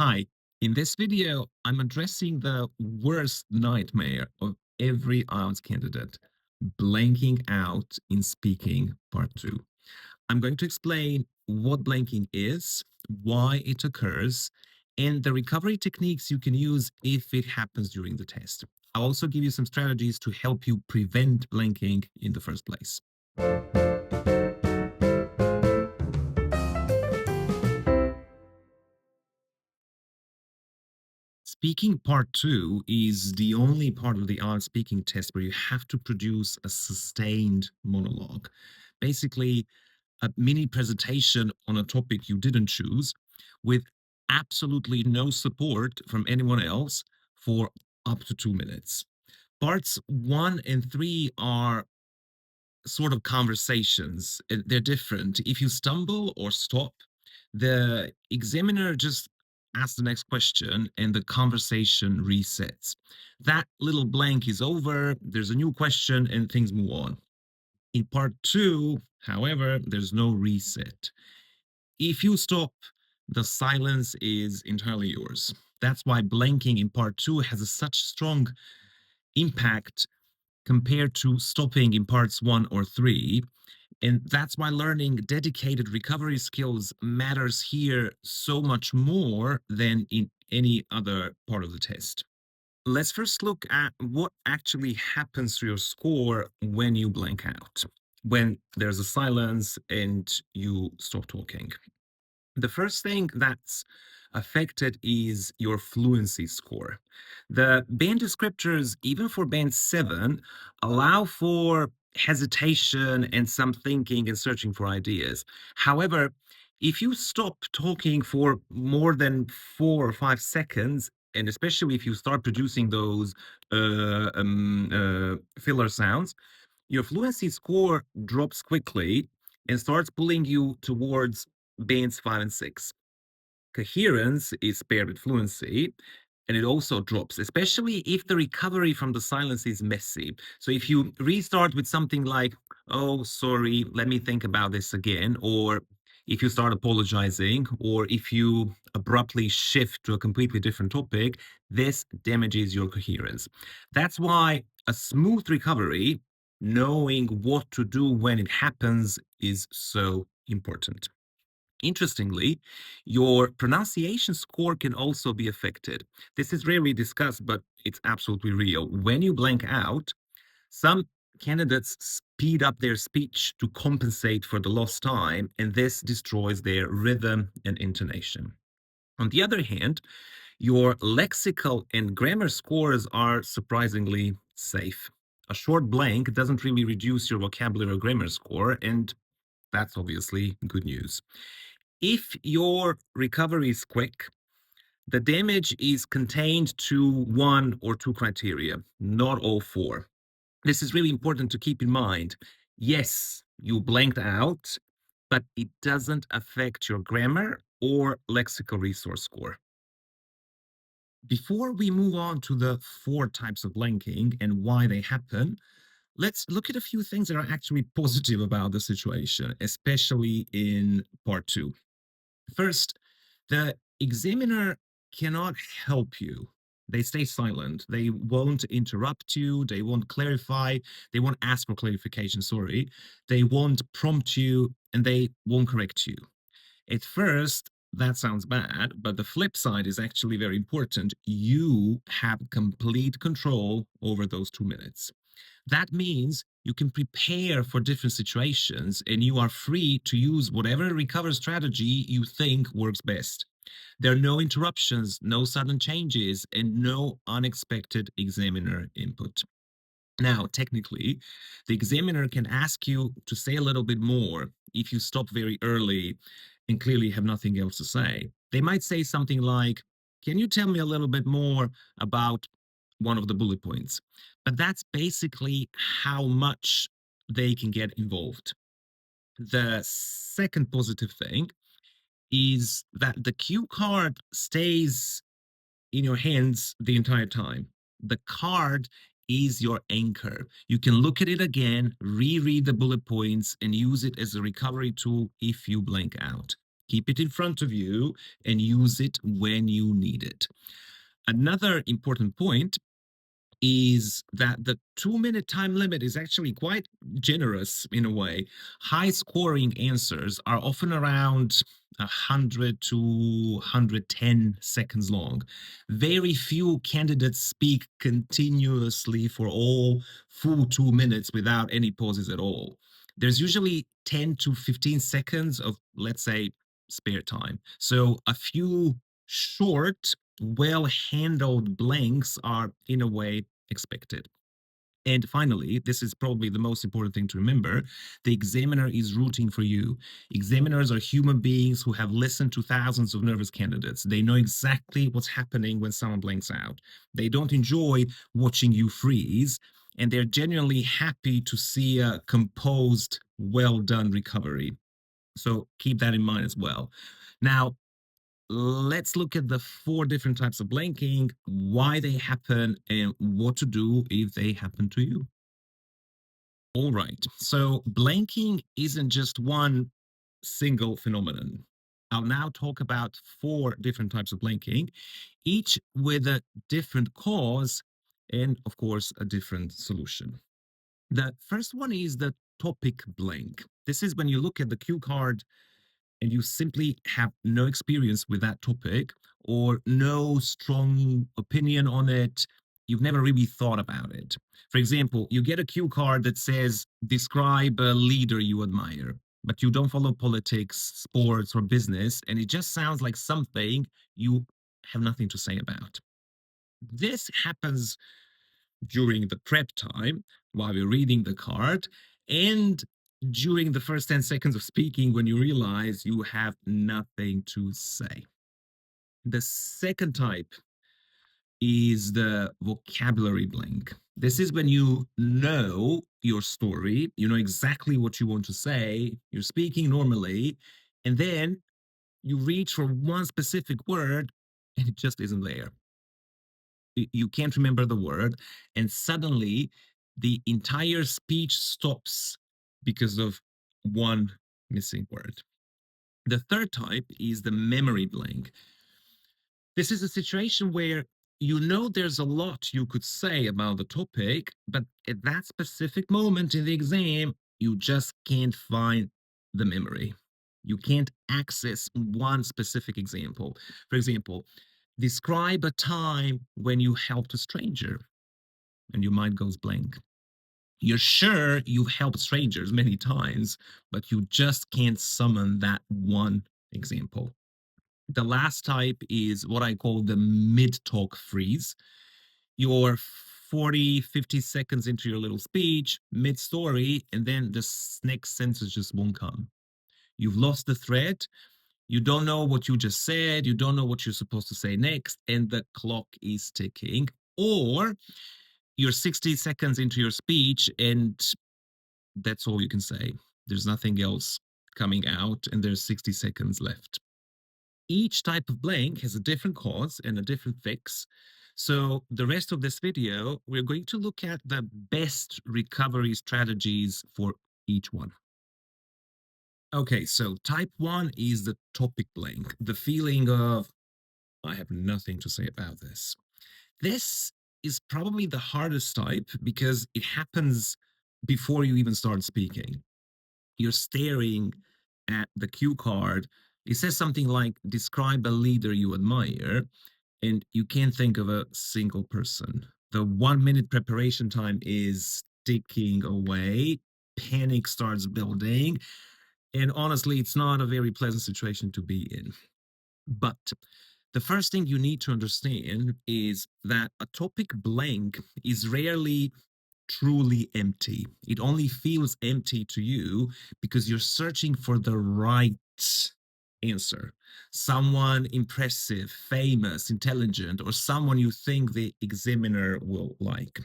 Hi, in this video, I'm addressing the worst nightmare of every IELTS candidate, blanking out in speaking part two. I'm going to explain what blanking is, why it occurs, and the recovery techniques you can use if it happens during the test. I'll also give you some strategies to help you prevent blanking in the first place. Speaking part two is the only part of the art speaking test where you have to produce a sustained monologue. Basically, a mini presentation on a topic you didn't choose with absolutely no support from anyone else for up to 2 minutes. Parts one and three are sort of conversations. They're different. If you stumble or stop, the examiner just asks the next question and the conversation resets. That little blank is over, there's a new question, and things move on. In part two, however, there's no reset. If you stop, the silence is entirely yours. That's why blanking in part two has a such strong impact compared to stopping in parts one or three. And that's why learning dedicated recovery skills matters here so much more than in any other part of the test. Let's first look at what actually happens to your score when you blank out, when there's a silence and you stop talking. The first thing that's affected is your fluency score. The band descriptors, even for band 7, allow for hesitation and some thinking and searching for ideas. However, if you stop talking for more than 4 or 5 seconds, and especially if you start producing those filler sounds, your fluency score drops quickly and starts pulling you towards bands 5 and 6. Coherence is paired with fluency, and it also drops, especially if the recovery from the silence is messy. So if you restart with something like, oh, sorry, let me think about this again, or if you start apologizing, or if you abruptly shift to a completely different topic, this damages your coherence. That's why a smooth recovery, knowing what to do when it happens, is so important. Interestingly, your pronunciation score can also be affected. This is rarely discussed, but it's absolutely real. When you blank out, some candidates speed up their speech to compensate for the lost time, and this destroys their rhythm and intonation. On the other hand, your lexical and grammar scores are surprisingly safe. A short blank doesn't really reduce your vocabulary or grammar score, and that's obviously good news. If your recovery is quick, the damage is contained to one or two criteria, not all four. This is really important to keep in mind. Yes, you blanked out, but it doesn't affect your grammar or lexical resource score. Before we move on to the four types of blanking and why they happen, let's look at a few things that are actually positive about the situation, especially in part two. First, the examiner cannot help you. They stay silent. They won't interrupt you. They won't clarify. They won't ask for clarification, sorry. They won't prompt you and they won't correct you. At first, that sounds bad, but the flip side is actually very important. You have complete control over those 2 minutes. That means you can prepare for different situations and you are free to use whatever recovery strategy you think works best. There are no interruptions, no sudden changes, and no unexpected examiner input. Now, technically, the examiner can ask you to say a little bit more if you stop very early and clearly have nothing else to say. They might say something like, can you tell me a little bit more about one of the bullet points? But that's basically how much they can get involved. The second positive thing is that the cue card stays in your hands the entire time. The card is your anchor. You can look at it again, reread the bullet points, and use it as a recovery tool if you blank out. Keep it in front of you and use it when you need it. Another important point is that the 2 minute time limit is actually quite generous in a way. High scoring answers are often around 100 to 110 seconds long. Very few candidates speak continuously for all full 2 minutes without any pauses at all. There's usually 10 to 15 seconds of, let's say, spare time. So a few short, well handled blanks are, in a way, expected. And finally, this is probably the most important thing to remember, the examiner is rooting for you. Examiners are human beings who have listened to thousands of nervous candidates. They know exactly what's happening when someone blanks out. They don't enjoy watching you freeze, and they're genuinely happy to see a composed, well done recovery. So keep that in mind as well. Now, let's look at the four different types of blanking, why they happen, and what to do if they happen to you. All right. So blanking isn't just one single phenomenon. I'll now talk about four different types of blanking, each with a different cause and, of course, a different solution. The first one is the topic blank. This is when you look at the cue card and you simply have no experience with that topic or no strong opinion on it, you've never really thought about it. For example, you get a cue card that says, describe a leader you admire, but you don't follow politics, sports, or business, and it just sounds like something you have nothing to say about. This happens during the prep time while you're reading the card and during the first 10 seconds of speaking when you realize you have nothing to say. The second type is the vocabulary blank. This is when you know your story, you know exactly what you want to say, you're speaking normally, and then you reach for one specific word and it just isn't there. You can't remember the word, and suddenly the entire speech stops because of one missing word. The third type is the memory blank. This is a situation where you know there's a lot you could say about the topic, but at that specific moment in the exam, you just can't find the memory. You can't access one specific example. For example, describe a time when you helped a stranger and your mind goes blank. You're sure you've helped strangers many times, but you just can't summon that one example. The last type is what I call the mid talk freeze. You're 40, 50 seconds into your little speech, mid story, and then the next sentence just won't come. You've lost the thread. You don't know what you just said. You don't know what you're supposed to say next, and the clock is ticking. Or you're 60 seconds into your speech and that's all you can say. There's nothing else coming out and there's 60 seconds left. Each type of blank has a different cause and a different fix. So the rest of this video, we're going to look at the best recovery strategies for each one. Okay, so type one is the topic blank, the feeling of, I have nothing to say about this. This is probably the hardest type because it happens before you even start speaking. You're staring at the cue card. It says something like, describe a leader you admire, and you can't think of a single person. The 1 minute preparation time is ticking away. Panic starts building. And honestly, it's not a very pleasant situation to be in. But the first thing you need to understand is that a topic blank is rarely truly empty. It only feels empty to you because you're searching for the right answer. Someone impressive, famous, intelligent, or someone you think the examiner will like.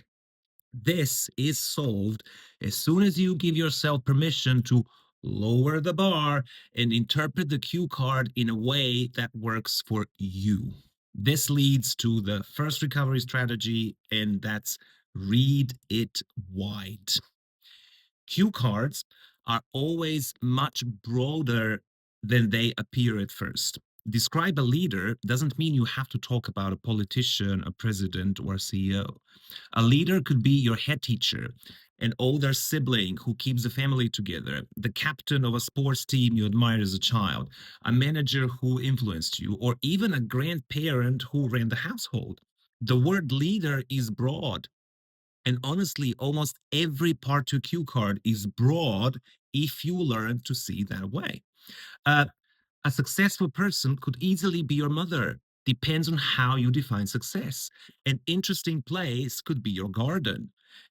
This is solved as soon as you give yourself permission to lower the bar and interpret the cue card in a way that works for you. This leads to the first recovery strategy, and that's read it wide. Cue cards are always much broader than they appear at first. Describe a leader doesn't mean you have to talk about a politician, a president, or a CEO. A leader could be your head teacher, an older sibling who keeps the family together, the captain of a sports team you admired as a child, a manager who influenced you, or even a grandparent who ran the household. The word leader is broad. And honestly, almost every part to Q card is broad if you learn to see that way. Uh, a successful person could easily be your mother. Depends on how you define success. An interesting place could be your garden.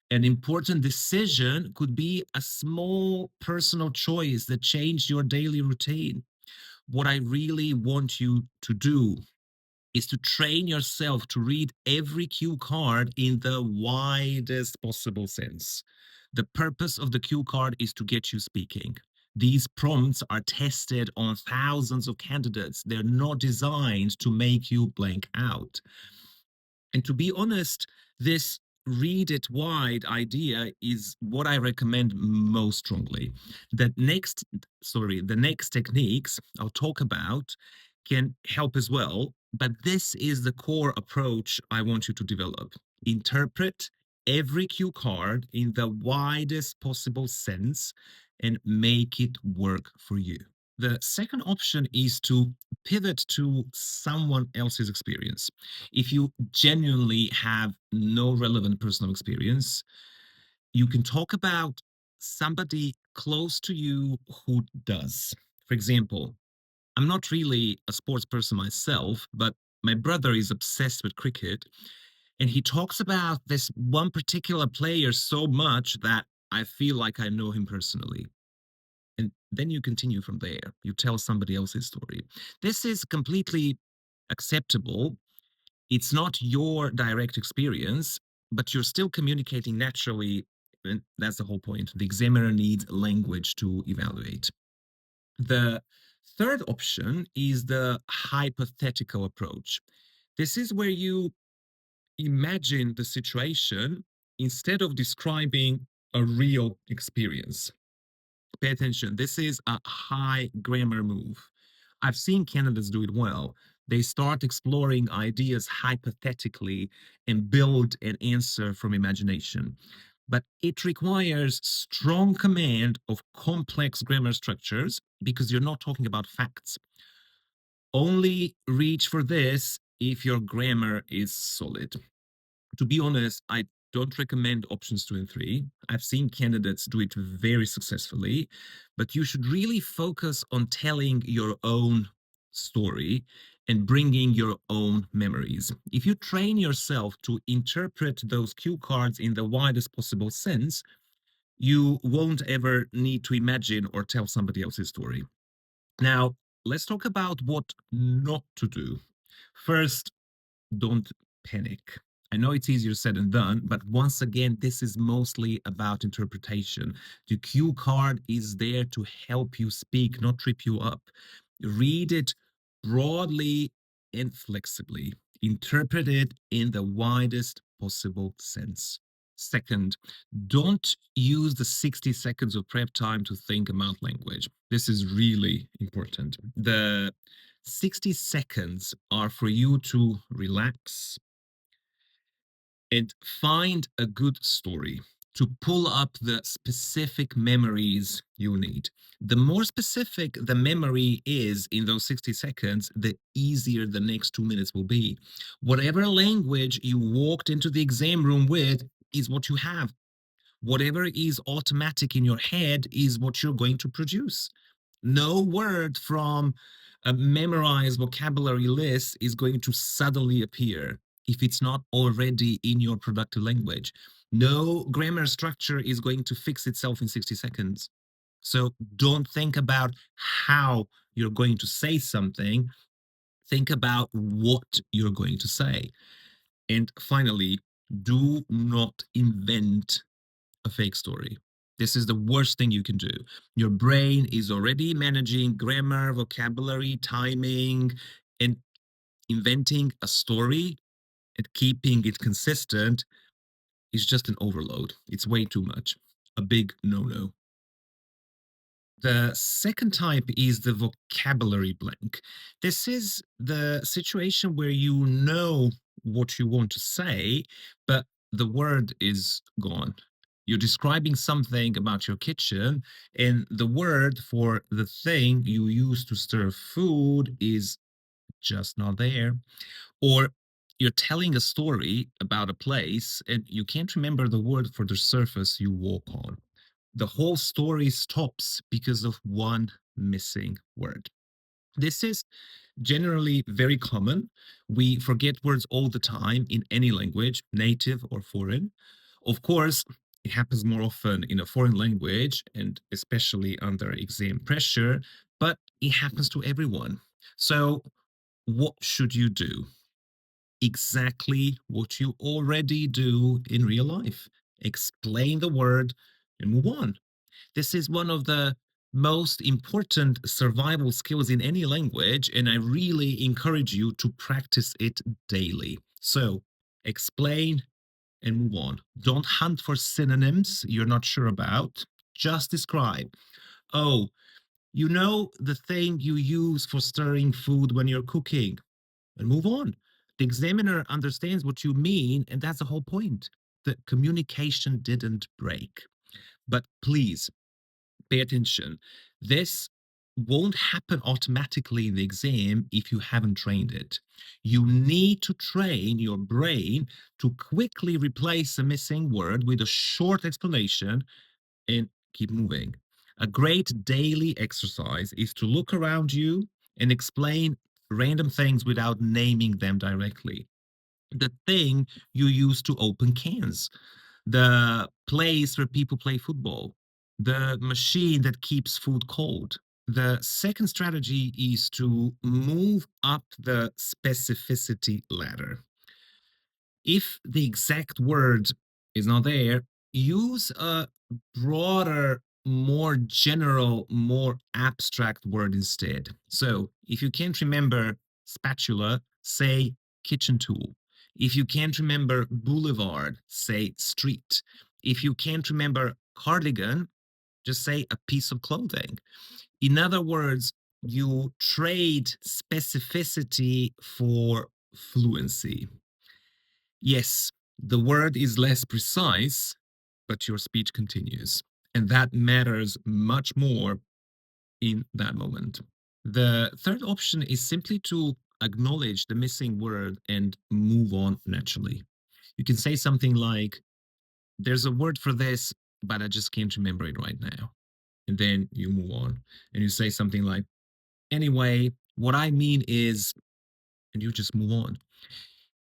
An important decision could be a small personal choice that changed your daily routine. What I really want you to do is to train yourself to read every cue card in the widest possible sense. The purpose of the cue card is to get you speaking. These prompts are tested on thousands of candidates. They're not designed to make you blank out. And to be honest, this read it wide idea is what I recommend most strongly. The next techniques I'll talk about can help as well, but this is the core approach I want you to develop. Interpret every cue card in the widest possible sense and make it work for you. The second option is to pivot to someone else's experience. If you genuinely have no relevant personal experience, you can talk about somebody close to you who does. For example, I'm not really a sports person myself, but my brother is obsessed with cricket. And he talks about this one particular player so much that I feel like I know him personally. And then you continue from there. You tell somebody else's story. This is completely acceptable. It's not your direct experience, but you're still communicating naturally. And that's the whole point. The examiner needs language to evaluate. The third option is the hypothetical approach. This is where you imagine the situation instead of describing a real experience. Pay attention. This is a high grammar move. I've seen candidates do it well. They start exploring ideas hypothetically and build an answer from imagination. But it requires strong command of complex grammar structures because you're not talking about facts. Only reach for this if your grammar is solid. To be honest, I don't recommend options 2 and 3. I've seen candidates do it very successfully, but you should really focus on telling your own story and bringing your own memories. If you train yourself to interpret those cue cards in the widest possible sense, you won't ever need to imagine or tell somebody else's story. Now, let's talk about what not to do. First, don't panic. I know it's easier said than done, but once again, this is mostly about interpretation. The cue card is there to help you speak, not trip you up. Read it broadly and flexibly. Interpret it in the widest possible sense. Second, don't use the 60 seconds of prep time to think about language. This is really important. The 60 seconds are for you to relax and find a good story to pull up the specific memories you need. The more specific the memory is in those 60 seconds, the easier the next 2 minutes will be. Whatever language you walked into the exam room with is what you have. Whatever is automatic in your head is what you're going to produce. No word from a memorized vocabulary list is going to suddenly appear if it's not already in your productive language. No grammar structure is going to fix itself in 60 seconds. So don't think about how you're going to say something. Think about what you're going to say. And finally, do not invent a fake story. This is the worst thing you can do. Your brain is already managing grammar, vocabulary, timing, and inventing a story and keeping it consistent is just an overload. It's way too much. A big no no. The second type is the vocabulary blank. This is the situation where you know what you want to say, but the word is gone. You're describing something about your kitchen, and the word for the thing you use to stir food is just not there. Or you're telling a story about a place, and you can't remember the word for the surface you walk on. The whole story stops because of one missing word. This is generally very common. We forget words all the time in any language, native or foreign. Of course, it happens more often in a foreign language and especially under exam pressure, but it happens to everyone. So, what should you do? Exactly what you already do in real life. Explain the word and move on. This is one of the most important survival skills in any language, and I really encourage you to practice it daily. So, explain and move on. Don't hunt for synonyms you're not sure about. Just describe. Oh, you know the thing you use for stirring food when you're cooking, and move on. The examiner understands what you mean, and that's the whole point. The communication didn't break. But please, pay attention. This won't happen automatically in the exam if you haven't trained it. You need to train your brain to quickly replace a missing word with a short explanation and keep moving. A great daily exercise is to look around you and explain random things without naming them directly. The thing you use to open cans, the place where people play football, the machine that keeps food cold. The second strategy is to move up the specificity ladder. If the exact word is not there, use a broader, more general, more abstract word instead. So if you can't remember spatula, say kitchen tool. If you can't remember boulevard, say street. If you can't remember cardigan, just say a piece of clothing. In other words, you trade specificity for fluency. Yes, the word is less precise, but your speech continues. And that matters much more in that moment. The third option is simply to acknowledge the missing word and move on naturally. You can say something like, there's a word for this, but I just can't remember it right now. And then you move on and you say something like, anyway, what I mean is, and you just move on.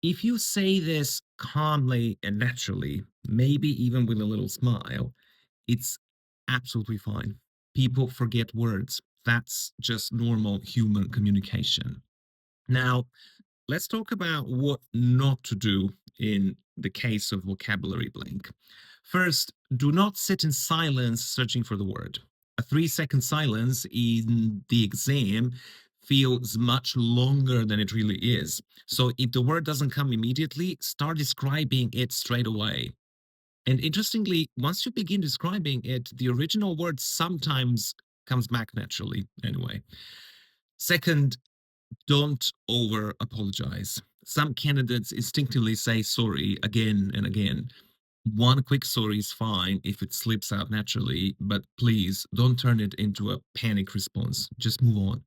If you say this calmly and naturally, maybe even with a little smile, it's absolutely fine. People forget words. That's just normal human communication. Now, let's talk about what not to do in the case of vocabulary blank. First, do not sit in silence searching for the word. A 3-second silence in the exam feels much longer than it really is. So if the word doesn't come immediately, start describing it straight away. And interestingly, once you begin describing it, the original word sometimes comes back naturally anyway. Second, don't over apologize. Some candidates instinctively say sorry again and again. One quick sorry is fine if it slips out naturally, but please don't turn it into a panic response. Just move on.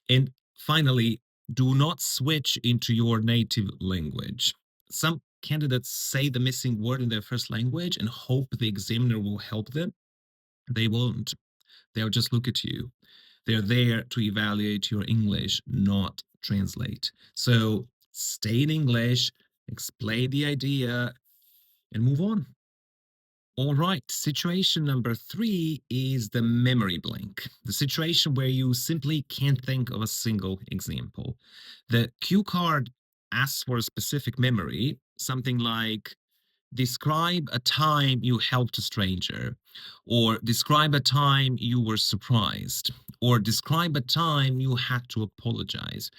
And finally, do not switch into your native language. Some candidates say the missing word in their first language and hope the examiner will help them. They won't. They'll just look at you. They're there to evaluate your English, not translate. So stay in English, explain the idea, and move on. All right, situation number three is the memory blank, the situation where you simply can't think of a single example. The cue card asks for a specific memory, something like describe a time you helped a stranger, or describe a time you were surprised, or describe a time you had to apologize.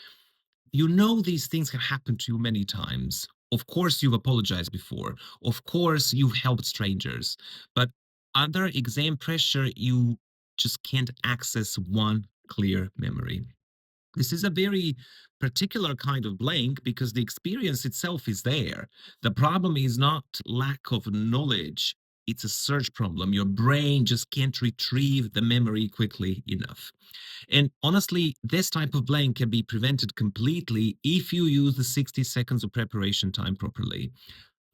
You know these things have happened to you many times. Of course, you've apologized before. Of course, you've helped strangers. But under exam pressure, you just can't access one clear memory. This is a very particular kind of blank because the experience itself is there. The problem is not lack of knowledge, it's a search problem. Your brain just can't retrieve the memory quickly enough. And honestly, this type of blank can be prevented completely if you use the 60 seconds of preparation time properly.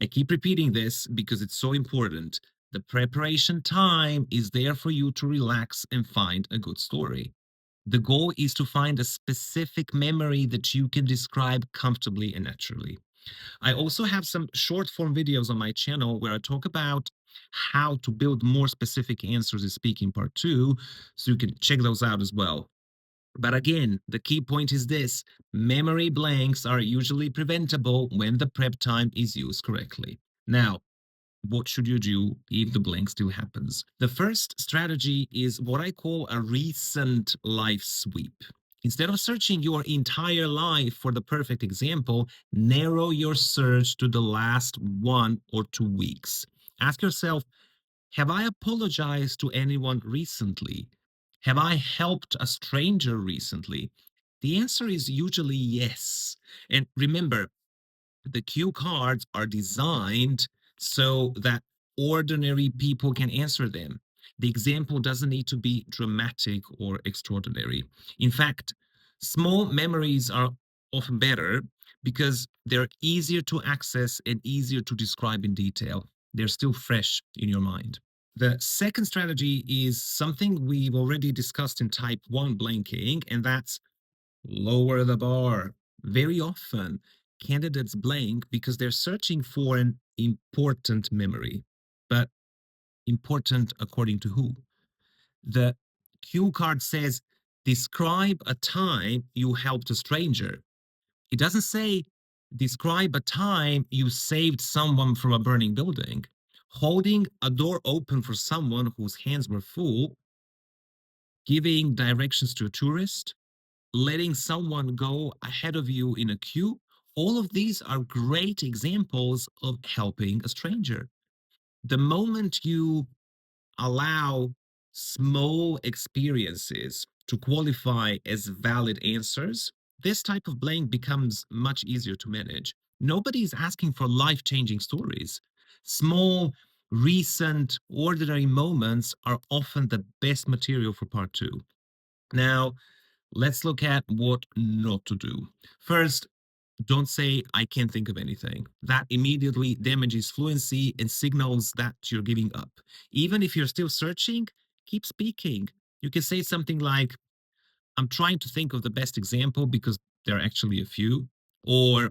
I keep repeating this because it's so important. The preparation time is there for you to relax and find a good story. The goal is to find a specific memory that you can describe comfortably and naturally. I also have some short form videos on my channel where I talk about how to build more specific answers in speaking part two, so you can check those out as well. But again, the key point is this: memory blanks are usually preventable when the prep time is used correctly. Now, what should you do if the blank still happens? The first strategy is what I call a recent life sweep. Instead of searching your entire life for the perfect example, narrow your search to the last 1 or 2 weeks. Ask yourself, have I apologized to anyone recently? Have I helped a stranger recently? The answer is usually yes. And remember, the cue cards are designed so that ordinary people can answer them. The example doesn't need to be dramatic or extraordinary. In fact, small memories are often better because they're easier to access and easier to describe in detail. They're still fresh in your mind. The second strategy is something we've already discussed in type 1 blanking, and that's lower the bar. Very often, candidates blank because they're searching for an important memory. But important according to who? The cue card says, describe a time you helped a stranger. It doesn't say, describe a time you saved someone from a burning building. Holding a door open for someone whose hands were full, giving directions to a tourist, letting someone go ahead of you in a queue. All of these are great examples of helping a stranger. The moment you allow small experiences to qualify as valid answers, this type of blank becomes much easier to manage. Nobody's asking for life changing stories. Small, recent, ordinary moments are often the best material for part two. Now, let's look at what not to do. First, don't say, I can't think of anything. That immediately damages fluency and signals that you're giving up. Even if you're still searching, keep speaking. You can say something like, I'm trying to think of the best example because there are actually a few. Or,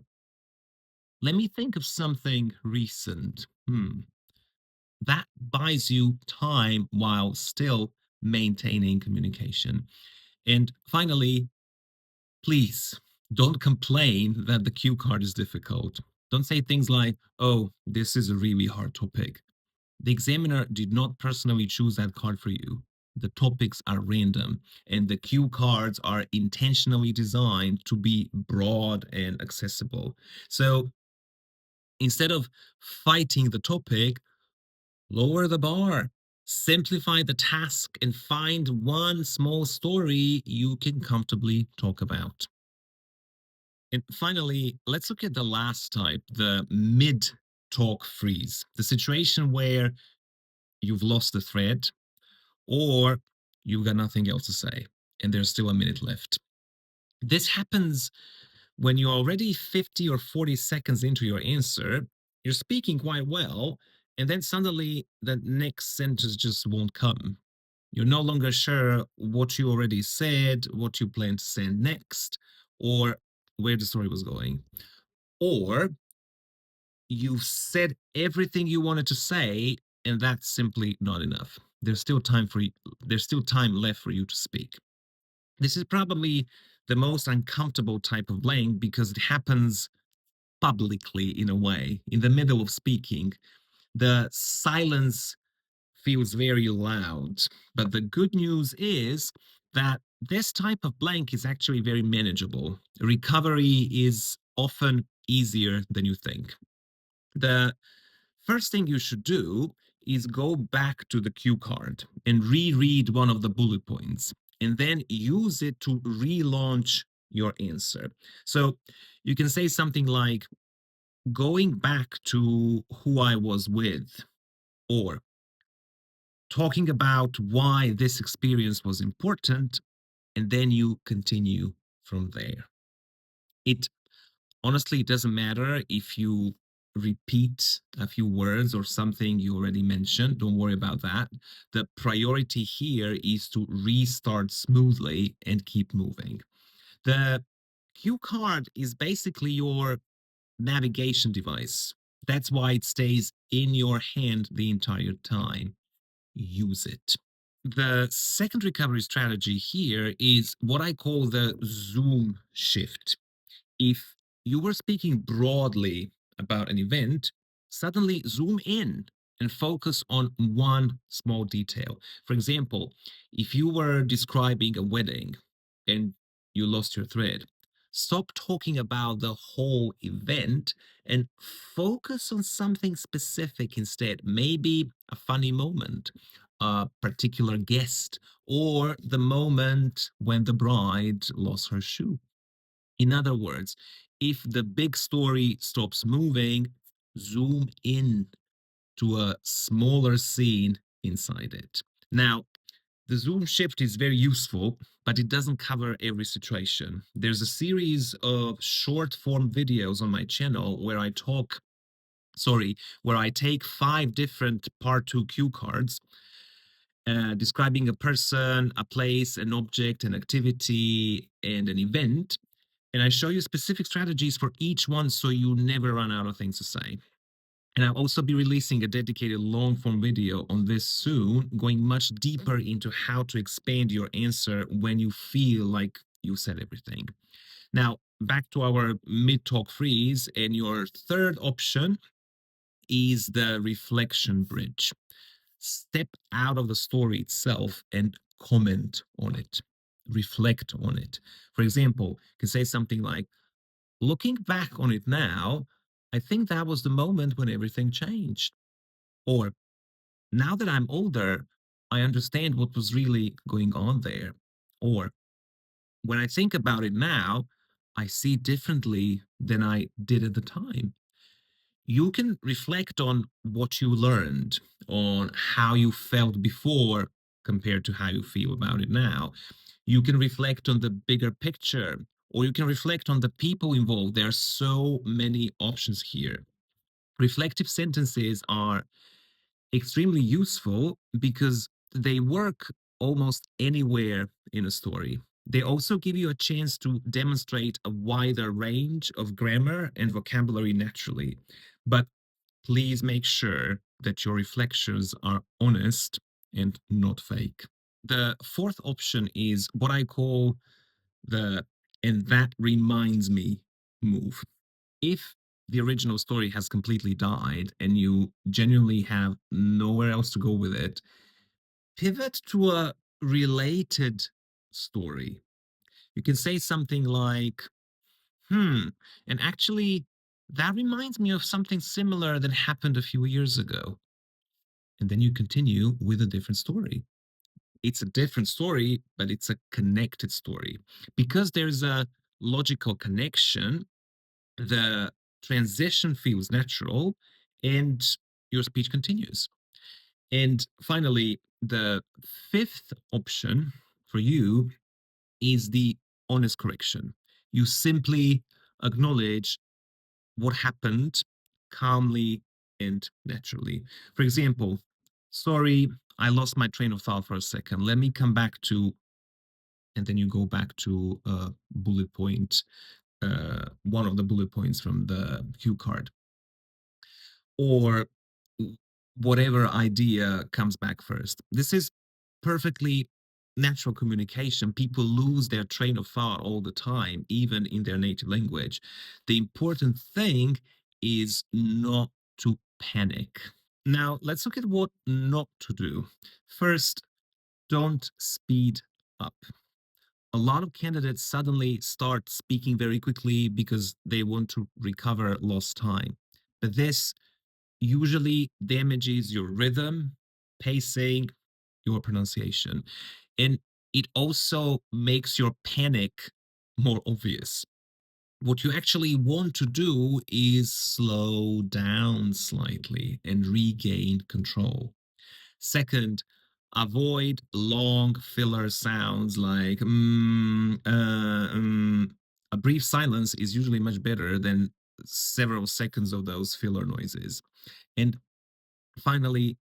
let me think of something recent. That buys you time while still maintaining communication. And finally, please don't complain that the cue card is difficult. Don't say things like, oh, this is a really hard topic. The examiner did not personally choose that card for you. The topics are random, and the cue cards are intentionally designed to be broad and accessible. So instead of fighting the topic, lower the bar, simplify the task, and find one small story you can comfortably talk about. And finally, let's look at the last type, the mid talk freeze, the situation where you've lost the thread or you've got nothing else to say and there's still a minute left. This happens when you're already 50 or 40 seconds into your answer, you're speaking quite well, and then suddenly the next sentence just won't come. You're no longer sure what you already said, what you plan to say next, or where the story was going. Or you've said everything you wanted to say, and that's simply not enough. There's still time left for you to speak. This is probably the most uncomfortable type of blank because it happens publicly in a way, in the middle of speaking. The silence feels very loud. But the good news is that this type of blank is actually very manageable. Recovery is often easier than you think. The first thing you should do is go back to the cue card and reread one of the bullet points and then use it to relaunch your answer. So you can say something like, going back to who I was with, or talking about why this experience was important, and then you continue from there. It honestly, it doesn't matter if you repeat a few words or something you already mentioned. Don't worry about that. The priority here is to restart smoothly and keep moving. The cue card is basically your navigation device. That's why it stays in your hand the entire time. Use it. The second recovery strategy here is what I call the zoom shift. If you were speaking broadly about an event, suddenly zoom in and focus on one small detail. For example, if you were describing a wedding and you lost your thread, stop talking about the whole event and focus on something specific instead. Maybe a funny moment, a particular guest, or the moment when the bride lost her shoe. In other words, if the big story stops moving, zoom in to a smaller scene inside it. Now, the zoom shift is very useful, but it doesn't cover every situation. There's a series of short form videos on my channel where where I take 5 different part 2 cue cards describing a person, a place, an object, an activity, and an event, and I show you specific strategies for each one so you never run out of things to say. And I'll also be releasing a dedicated long form video on this soon, going much deeper into how to expand your answer when you feel like you said everything. Now, back to our mid talk freeze, and your third option is the reflection bridge. Step out of the story itself and comment on it, reflect on it. For example, you can say something like, looking back on it now, I think that was the moment when everything changed. Or now that I'm older, I understand what was really going on there. Or when I think about it now, I see differently than I did at the time. You can reflect on what you learned, on how you felt before compared to how you feel about it now. You can reflect on the bigger picture, or you can reflect on the people involved. There are so many options here. Reflective sentences are extremely useful because they work almost anywhere in a story. They also give you a chance to demonstrate a wider range of grammar and vocabulary naturally. But please make sure that your reflections are honest and not fake. The fourth option is what I call the and that reminds me move. If the original story has completely died and you genuinely have nowhere else to go with it, pivot to a related story. You can say something like, and actually, that reminds me of something similar that happened a few years ago. And then you continue with a different story. It's a different story, but it's a connected story. Because there's a logical connection, the transition feels natural and your speech continues. And finally, the fifth option for you is the honest correction. You simply acknowledge what happened calmly and naturally. For example, sorry, I lost my train of thought for a second. Let me come back to, and then you go back to bullet point, one of the bullet points from the cue card, or whatever idea comes back first. This is perfectly natural communication. People lose their train of thought all the time, even in their native language. The important thing is not to panic. Now, let's look at what not to do. First, don't speed up. A lot of candidates suddenly start speaking very quickly because they want to recover lost time. But this usually damages your rhythm, pacing, your pronunciation. And it also makes your panic more obvious. What you actually want to do is slow down slightly and regain control. Second, avoid long filler sounds like a brief silence is usually much better than several seconds of those filler noises. And finally,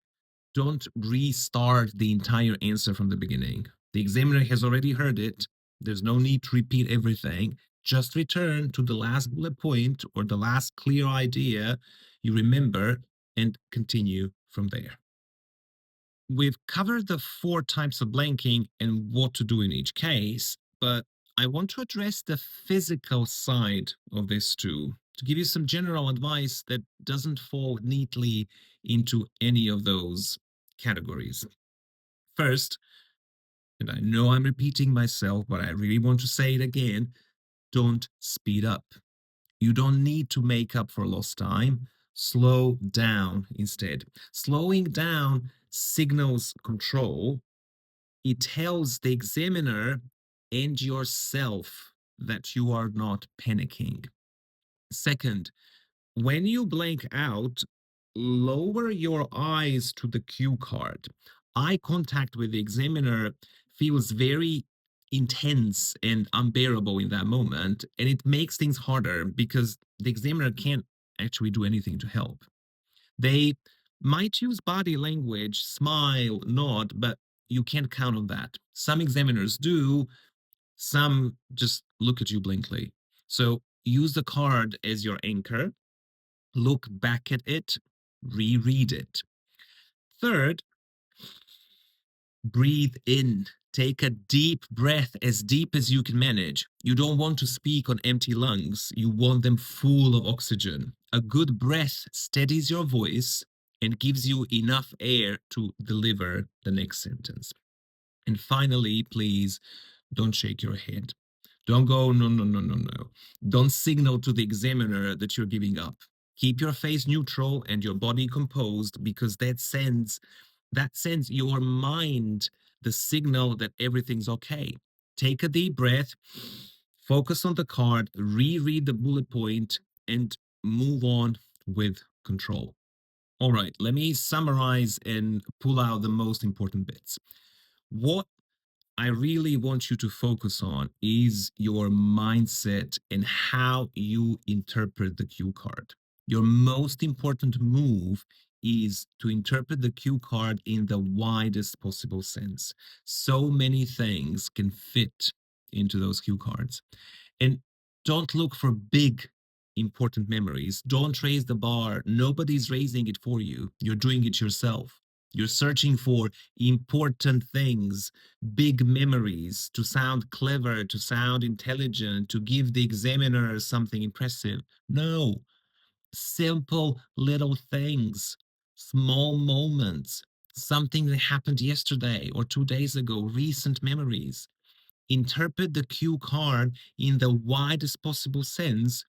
don't restart the entire answer from the beginning. The examiner has already heard it. There's no need to repeat everything. Just return to the last bullet point or the last clear idea you remember and continue from there. We've covered the four types of blanking and what to do in each case, but I want to address the physical side of this too, to give you some general advice that doesn't fall neatly into any of those categories. First, and I know I'm repeating myself, but I really want to say it again, don't speed up. You don't need to make up for lost time. Slow down instead. Slowing down signals control. It tells the examiner and yourself that you are not panicking. Second, when you blank out, lower your eyes to the cue card. Eye contact with the examiner feels very intense and unbearable in that moment, and it makes things harder because the examiner can't actually do anything to help. They might use body language, smile, nod, but you can't count on that. Some examiners do, some just look at you blankly. So use the card as your anchor, look back at it, reread it. Third, breathe in. Take a deep breath, as deep as you can manage. You don't want to speak on empty lungs. You want them full of oxygen. A good breath steadies your voice and gives you enough air to deliver the next sentence. And finally, please don't shake your head. Don't go, no, no, no, no, no. Don't signal to the examiner that you're giving up. Keep your face neutral and your body composed because that sends your mind the signal that everything's okay. Take a deep breath, focus on the card, reread the bullet point, and move on with control. All right, let me summarize and pull out the most important bits. What I really want you to focus on is your mindset and how you interpret the cue card. Your most important move is to interpret the cue card in the widest possible sense. So many things can fit into those cue cards. And don't look for big, important memories. Don't raise the bar. Nobody's raising it for you. You're doing it yourself. You're searching for important things, big memories, to sound clever, to sound intelligent, to give the examiner something impressive. No, simple little things, small moments, something that happened yesterday or 2 days ago, recent memories. Interpret the cue card in the widest possible sense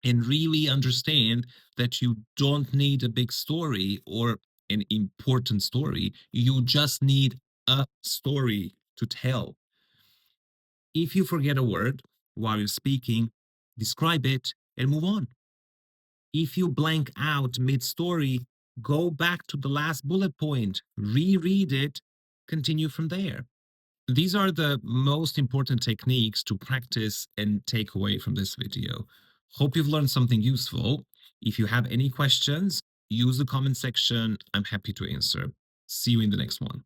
and really understand that you don't need a big story or an important story. You just need a story to tell. If you forget a word while you're speaking, describe it and move on. If you blank out mid story, go back to the last bullet point, reread it, continue from there. These are the most important techniques to practice and take away from this video. Hope you've learned something useful. If you have any questions, use the comment section. I'm happy to answer. See you in the next one.